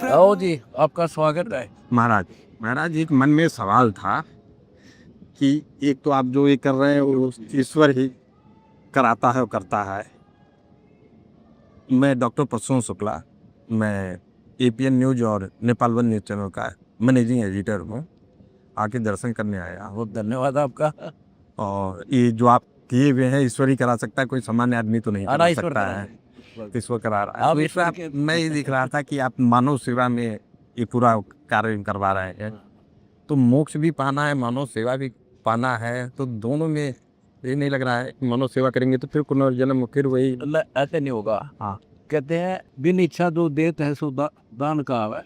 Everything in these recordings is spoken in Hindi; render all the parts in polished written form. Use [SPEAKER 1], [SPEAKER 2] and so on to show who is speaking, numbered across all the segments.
[SPEAKER 1] आओ जी, आपका स्वागत है।
[SPEAKER 2] महाराज। महाराज, एक मन में सवाल था कि एक तो आप जो ये कर रहे हैं वो ईश्वर ही कराता है और करता है। मैं डॉक्टर प्रसून शुक्ला, मैं एपीएन न्यूज और नेपाल वन न्यूज चैनल का मैनेजिंग एडिटर हूँ। आके दर्शन करने आया हूँ।
[SPEAKER 1] बहुत धन्यवाद आपका।
[SPEAKER 2] और ये जो आप किए हुए हैं ईश्वर ही करा सकता है, कोई सामान्य आदमी तो नहीं करा
[SPEAKER 1] ईश्वर
[SPEAKER 2] सकता
[SPEAKER 1] करा
[SPEAKER 2] है।
[SPEAKER 1] है।
[SPEAKER 2] ईश्वर करा रहा है।
[SPEAKER 1] आप
[SPEAKER 2] तो
[SPEAKER 1] ईश्वर
[SPEAKER 2] इसमें
[SPEAKER 1] के
[SPEAKER 2] मैं ये दिख रहा था कि आप मानव सेवा में ये पूरा कार्य करवा रहे हैं। तो मोक्ष भी पाना है, मानव सेवा भी पाना है, तो दोनों में ये नहीं लग रहा है कि मानव सेवा करेंगे तो फिर पुनर्जन्म फिर वही।
[SPEAKER 1] ऐसे नहीं होगा।
[SPEAKER 2] हाँ,
[SPEAKER 1] कहते हैं बिन इच्छा जो देत है सो दान का है।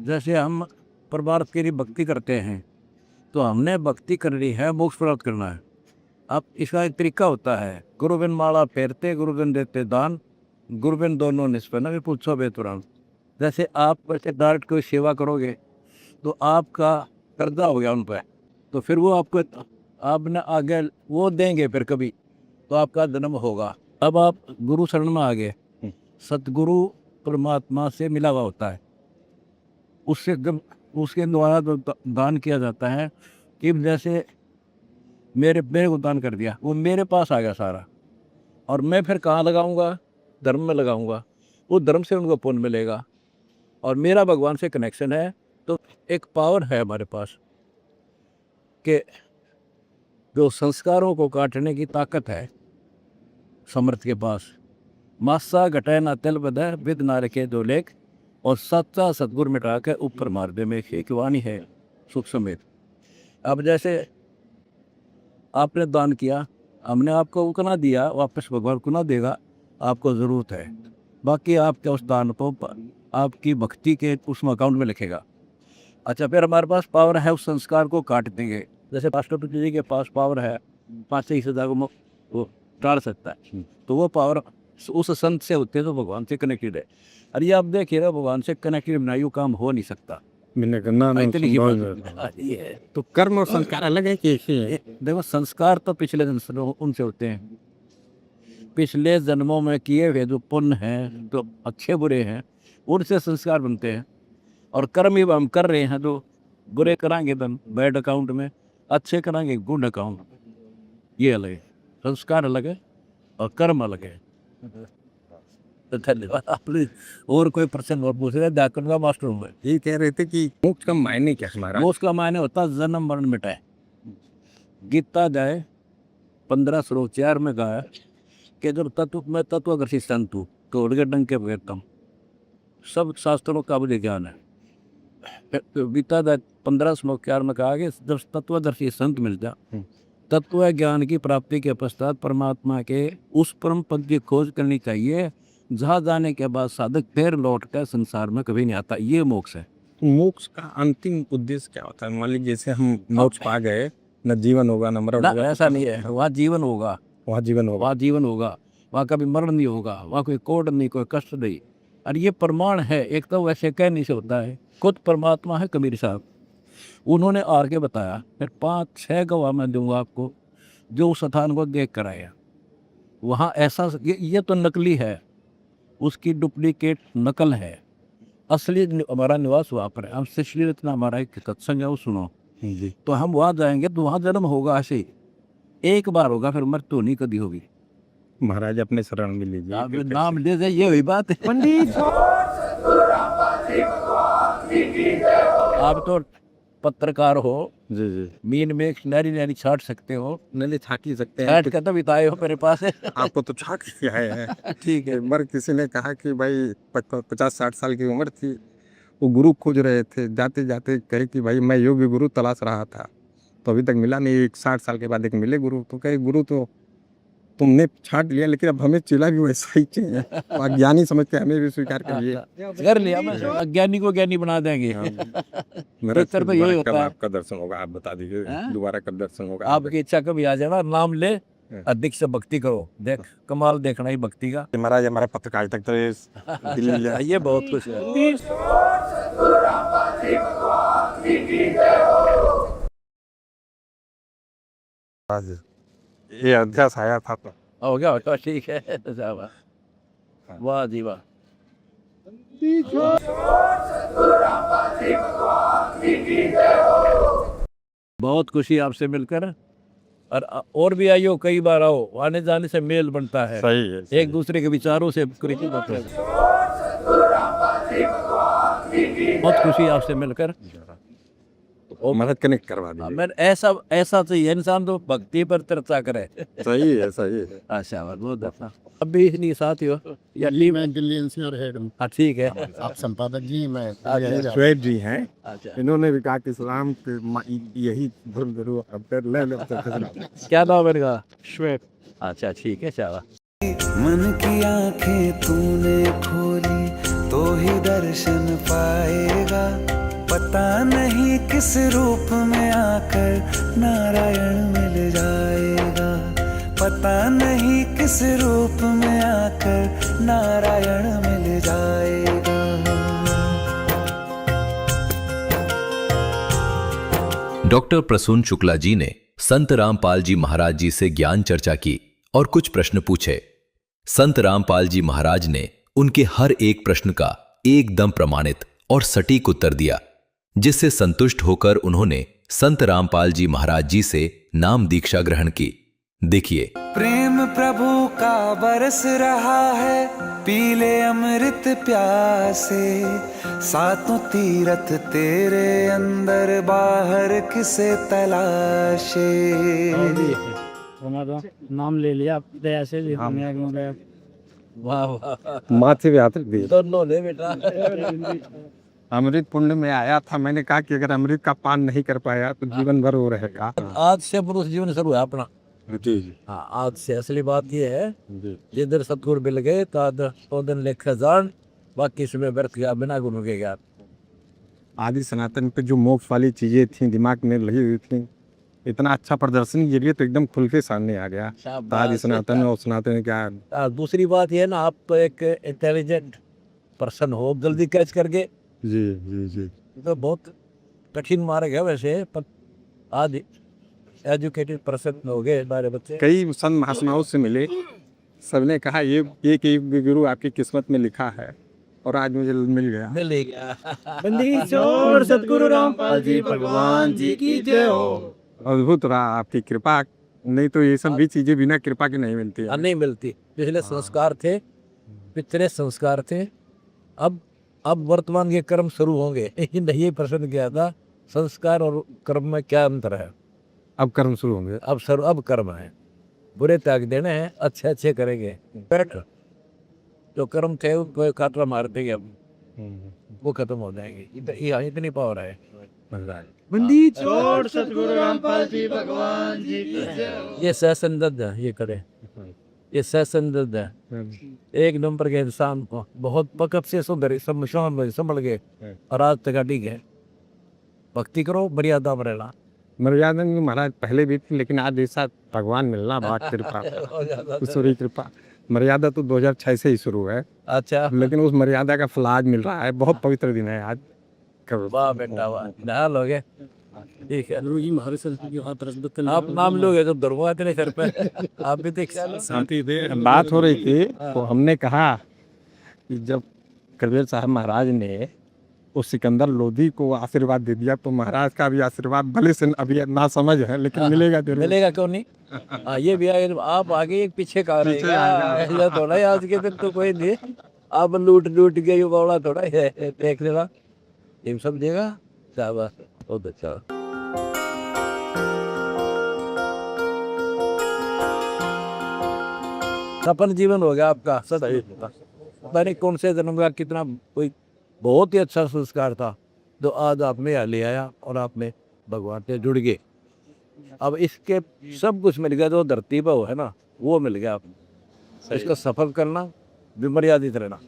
[SPEAKER 1] जैसे हम परिवार के लिए भक्ति करते हैं तो हमने भक्ति करनी है, मोक्ष प्राप्त करना है। अब इसका एक तरीका होता है, गुरुबिन माला फेरते गुरुबिन देते दान, गुरुबिन दोनों निष्पन्न भी पूछो बेतुरान। जैसे आप वैसे डायरेक्ट कोई सेवा करोगे तो आपका कर्जा हो गया उन पर, तो फिर वो आपको आपने आगे वो देंगे फिर कभी, तो आपका जन्म होगा। अब आप गुरु शरण में आ गए, सतगुरु परमात्मा से मिला हुआ होता है, उससे जब उसके द्वारा जो दान किया जाता है कि जैसे मेरे को दान कर दिया, वो मेरे पास आ गया सारा, और मैं फिर कहाँ लगाऊंगा? धर्म में लगाऊंगा। वो धर्म से उनको पुण्य मिलेगा और मेरा भगवान से कनेक्शन है। तो एक पावर है हमारे पास कि जो संस्कारों को काटने की ताकत है समर्थ के पास। मासा घटाए ना तिल बदय विद नार के दो लेख, और सच्चा सतगुर मिटा के ऊपर मार दे में एक वाणी है सुख समेत। अब जैसे आपने दान किया, हमने आपको उतना दिया, वापस भगवान को ना देगा, आपको ज़रूरत है। बाकी आपके उस दान को आपकी भक्ति के उस अकाउंट में लिखेगा। अच्छा, फिर हमारे पास पावर है उस संस्कार को काट देंगे। जैसे राष्ट्रपति जी के पास पावर है 5 से 20 हज़ार को वो टाल सकता है, तो वो पावर उस संत से होते हैं जो भगवान से कनेक्टेड है। अरे आप देखिए ना, भगवान से कनेक्टेड बिना यूँ काम हो नहीं सकता।
[SPEAKER 2] मैंने करना ना
[SPEAKER 1] इतनी
[SPEAKER 2] संभव
[SPEAKER 1] हिम्मत
[SPEAKER 2] है।
[SPEAKER 1] ये है।
[SPEAKER 2] तो कर्म और संस्कार अलग है कि एक ही है?
[SPEAKER 1] देखो, संस्कार तो पिछले जन्मों उनसे होते हैं, पिछले जन्मों में किए हुए जो पुण्य हैं, जो अच्छे बुरे हैं, उनसे संस्कार बनते हैं। और कर्म ही हम कर रहे हैं, जो बुरे कराएंगे तो बैड अकाउंट में, अच्छे कराएंगे गुड अकाउंट। ये अलग है, संस्कार अलग है और कर्म अलग है। तो धन्यवाद। आपने और कोई प्रश्न और पूछ रहे? व्याकरण का मास्टर हूँ मैं।
[SPEAKER 2] ये कह रहे थे कि मोक्ष का मायने क्या है महाराज?
[SPEAKER 1] मोक्ष का मायने होता है जन्म मरण मिटाए। गीता जाए 15 श्लोक 4 में कहा है कि जब तत्व में तत्वदर्शी संत हूँ तो उड़के डंग के वेदता हूँ। सब शास्त्रों का मुझे ज्ञान है। गीता जाए 15 श्लोक 4 में कहा कि जब तत्वदर्शी संत मिल जा, तत्व ज्ञान की प्राप्ति के पश्चात परमात्मा के उस परम पद की खोज करनी चाहिए, जहाँ जाने के बाद साधक फिर लौट कर संसार में कभी नहीं आता। ये मोक्ष है।
[SPEAKER 2] मोक्ष का अंतिम उद्देश्य क्या होता है? मान लीजिए जैसे हम मोक्ष पा गए, न जीवन होगा न मरण
[SPEAKER 1] ना,
[SPEAKER 2] होगा।
[SPEAKER 1] ऐसा नहीं है। वहाँ जीवन होगा,
[SPEAKER 2] वहाँ जीवन होगा।
[SPEAKER 1] वहाँ जीवन होगा, वहाँ कभी मरण नहीं होगा, वहाँ कोई कोड नहीं, कोई कष्ट नहीं। और ये प्रमाण है, एक तो वैसे कह नहीं से होता है। खुद परमात्मा है कबीर साहब, उन्होंने आके बताया। फिर 5-6 गवाह मैं दूंगा आपको जो उस स्थान को देख कर आया। वहाँ ऐसा ये तो नकली है, उसकी डुप्लीकेट नकल है। असली हमारा निवास वहाँ पर है। हम श्री रत्ना हमारा एक सत्संग है, वो सुनो
[SPEAKER 2] जी।
[SPEAKER 1] तो हम वहाँ जाएंगे तो वहाँ जन्म होगा। ऐसे ही एक बार होगा, फिर मृत्यु नहीं कभी होगी।
[SPEAKER 2] महाराज अपने शरण में लीजिए।
[SPEAKER 1] आप नाम ले दे, ये हुई बात है।
[SPEAKER 2] पंडित
[SPEAKER 1] आप तो पत्रकार हो,
[SPEAKER 2] जी जी।
[SPEAKER 1] मीन में नारी नारी छाट सकते हो,
[SPEAKER 2] नहीं छाट ही सकते हैं।
[SPEAKER 1] छाट कर तब बिताए हो मेरे पास है।
[SPEAKER 2] आपको तो छाट किया है।
[SPEAKER 1] ठीक है।
[SPEAKER 2] एक बार किसी ने कहा कि भाई 50-60 साल की उम्र थी, वो गुरु खोज रहे थे, जाते जाते कहे कि भाई मैं योग्य गुरु तलाश रहा था, तो अभी तक मिला नहीं। 60 साल के बाद एक मिले गुरु, तो कहे गुरु तो तुमने छाट लिया, लेकिन अब हमें चेला भी वैसा ही चाहिए। तो अज्ञानी समझ के हमें भी स्वीकार करिए।
[SPEAKER 1] कर लिया, मैं अज्ञानी को ज्ञानी बना देंगे।
[SPEAKER 2] मेरा
[SPEAKER 1] पिक्चर पे यही होता है।
[SPEAKER 2] आपका दर्शन होगा, आप बता दीजिए
[SPEAKER 1] हैं?
[SPEAKER 2] दोबारा कब दर्शन होगा?
[SPEAKER 1] आपकी इच्छा कभी आ जाना, नाम ले, अधिक से भक्ति करो, देख कमाल देखना ही भक्ति का।
[SPEAKER 2] महाराज हमारे पत्रकारिता तो दिल्ली
[SPEAKER 1] ये बहुत कुछ है।
[SPEAKER 2] ये अध्यास आया था तो
[SPEAKER 1] हो गया, ठीक है। वाह जी वाह। बहुत खुशी आपसे मिलकर। और भी आइयो, कई बार आओ, आने जाने से मेल बनता है,
[SPEAKER 2] सही है
[SPEAKER 1] एक दूसरे के विचारों से परिचित होते हैं। बहुत खुशी आपसे मिलकर।
[SPEAKER 2] और मदद कनेक्ट करवा दीजिए।
[SPEAKER 1] मैं ऐसा चाहिए इंसान तो भक्ति पर चर्चा करे।
[SPEAKER 2] सही है सही है।
[SPEAKER 1] अच्छा, बहुत अच्छा। अब भी इसलिए साथ ही हो या टीम?
[SPEAKER 3] मैं दिल्ली एनसीआर हेड हूँ।
[SPEAKER 1] हाँ, ठीक है।
[SPEAKER 3] आप संपादक जी, मैं
[SPEAKER 2] श्वेत जी हैं,
[SPEAKER 1] अच्छा,
[SPEAKER 2] इन्होंने भी कहा कि इस्लाम के यही धर्म गुरु अब फिर ले लो।
[SPEAKER 1] क्या नाम है इनका?
[SPEAKER 3] श्वेत।
[SPEAKER 1] अच्छा, ठीक है, चला।
[SPEAKER 4] मन की आंखें तूने खोली तो ही दर्शन पाएगा, पता नहीं किस रूप में आकर नारायण मिल जाएगा, पता नहीं किस रूप में आकर नारायण मिल जाएगा।
[SPEAKER 5] डॉक्टर प्रसून शुक्ला जी ने संत रामपाल जी महाराज जी से ज्ञान चर्चा की और कुछ प्रश्न पूछे। संत रामपाल जी महाराज ने उनके हर एक प्रश्न का एकदम प्रमाणित और सटीक उत्तर दिया, जिससे संतुष्ट होकर उन्होंने संत रामपाल जी महाराज जी से नाम दीक्षा ग्रहण की। देखिए।
[SPEAKER 4] प्रेम प्रभु का बरस रहा है, पीले अमृत प्यासे, सातों तीरथ तेरे अंदर बाहर किसे तलाशे।
[SPEAKER 3] हमारा नाम ले लिया आप दया से भी।
[SPEAKER 1] वाह वाह,
[SPEAKER 2] माथे पे हाथ रख दिए।
[SPEAKER 1] दोनों ले बेटा।
[SPEAKER 2] अमृत पुण्य में आया था, मैंने कहा कि अगर अमृत का पान नहीं कर पाया तो जीवन भर वो रहेगा।
[SPEAKER 1] आज से पुरुष जीवन शुरू है अपना।
[SPEAKER 2] जी जी
[SPEAKER 1] हाँ, आज से असली बात ये है, जिधर सतगुरु मिल गए तो दिन लेखा जान, बाकी इसमें व्यर्थ गया बिना गुरु के ज्ञान।
[SPEAKER 2] आदि सनातन पे जो मोक्ष वाली चीजें थी दिमाग में लगी हुई थी, इतना अच्छा प्रदर्शन के लिए तो एकदम खुल के सामने आ गया। आदि सनातन और सनातन क्या।
[SPEAKER 1] दूसरी बात ये है ना, आप तो एक इंटेलिजेंट पर्सन हो, जल्दी कैच करके।
[SPEAKER 2] जी जी जी।
[SPEAKER 1] तो बहुत कठिन मार्ग है वैसे, पर आज एजुकेटेड पर्सन हो गए हमारे बच्चे।
[SPEAKER 2] कई संत महात्माओं से मिले, सबने कहा ये एक गुरु आपकी किस्मत में लिखा है, और आज मुझे मिल गया।
[SPEAKER 1] मिल ही गया।
[SPEAKER 3] सतगुरु रामपाल जी भगवान जी की जय हो।
[SPEAKER 2] अद्भुत रहा आपकी कृपा, नहीं तो ये सब भी चीजें बिना कृपा के नहीं मिलती है।
[SPEAKER 1] नहीं मिलती। पिछले संस्कार थे, पिछले संस्कार थे, अब वर्तमान के कर्म शुरू होंगे। यही प्रश्न किया था, संस्कार और कर्म में क्या अंतर है?
[SPEAKER 2] अब कर्म शुरू होंगे।
[SPEAKER 1] अब कर्म है, बुरे त्याग देने हैं, अच्छे अच्छे करेंगे। जो कर्म थे उनको खातरा मार देंगे, अब वो खत्म हो जाएंगे। इतनी पावर है।
[SPEAKER 3] बंदी छोड़ सतगुरु रामपाल जी भगवान जी की जय हो।
[SPEAKER 1] ये सहसंदर्द है, ये करे, ये सहसंदर्द है। एक नंबर के इंसान को बहुत वक्त से संभल गए और आज तक ठीक है। भक्ति करो, मर्यादा में रहना।
[SPEAKER 2] मर्यादा में महाराज पहले भी थी, लेकिन आज ऐसा भगवान मिलना बहुत कृपा, ईश्वरी कृपा। मर्यादा तो 2006 से ही शुरू है।
[SPEAKER 1] अच्छा,
[SPEAKER 2] लेकिन उस मर्यादा का फल आज मिल रहा है। बहुत पवित्र दिन है आज।
[SPEAKER 1] वाह बेटा वाह, नहा लोगे, ठीक है।
[SPEAKER 3] गुरु जी महाराज संस्कृति के हाथ रख दो।
[SPEAKER 1] आप नाम लोगे तो दरवाजा तेरे सर पे। आप भी देख
[SPEAKER 2] शांति दे। बात हो रही थी तो हमने कहा कि जब कबीर साहब महाराज ने उस सिकंदर लोधी को आशीर्वाद दे दिया, तो महाराज का भी आशीर्वाद भले से अभी ना समझ है, लेकिन मिलेगा जरूर।
[SPEAKER 1] मिलेगा क्यों नहीं। हाँ, ये भी आगे, आप आगे एक पीछे का रहेगा, ऐसा थोड़ा ही आज के दिन तो कोई नहीं। आप लूट के बौड़ा थोड़ा है, देख लेना, ये समझेगा। शाबाश, बहुत अच्छा। सफल जीवन हो गया आपका। सही, पता नहीं कौन से जन्म का कितना कोई बहुत ही अच्छा संस्कार था जो आज आप में ले आया और आप में भगवान से जुड़ गए। अब इसके सब कुछ मिल गया, जो धरती पर है ना वो मिल गया। आप इसको सफल करना, मर्यादित रहना।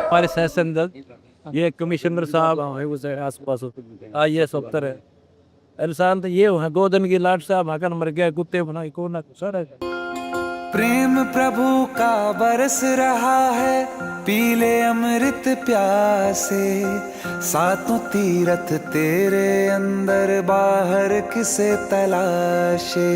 [SPEAKER 1] हमारे सहसंदर्द ये कमिश्नर साहब आसपास IAS अफसर है। इंसान तो ये है, गोदन की लाट से भागन मर गया, कुत्ते बना को ना सर।
[SPEAKER 4] प्रेम प्रभु का बरस रहा है, पीले अमृत प्यासे, सातों तीरथ तेरे अंदर बाहर किसे तलाशे।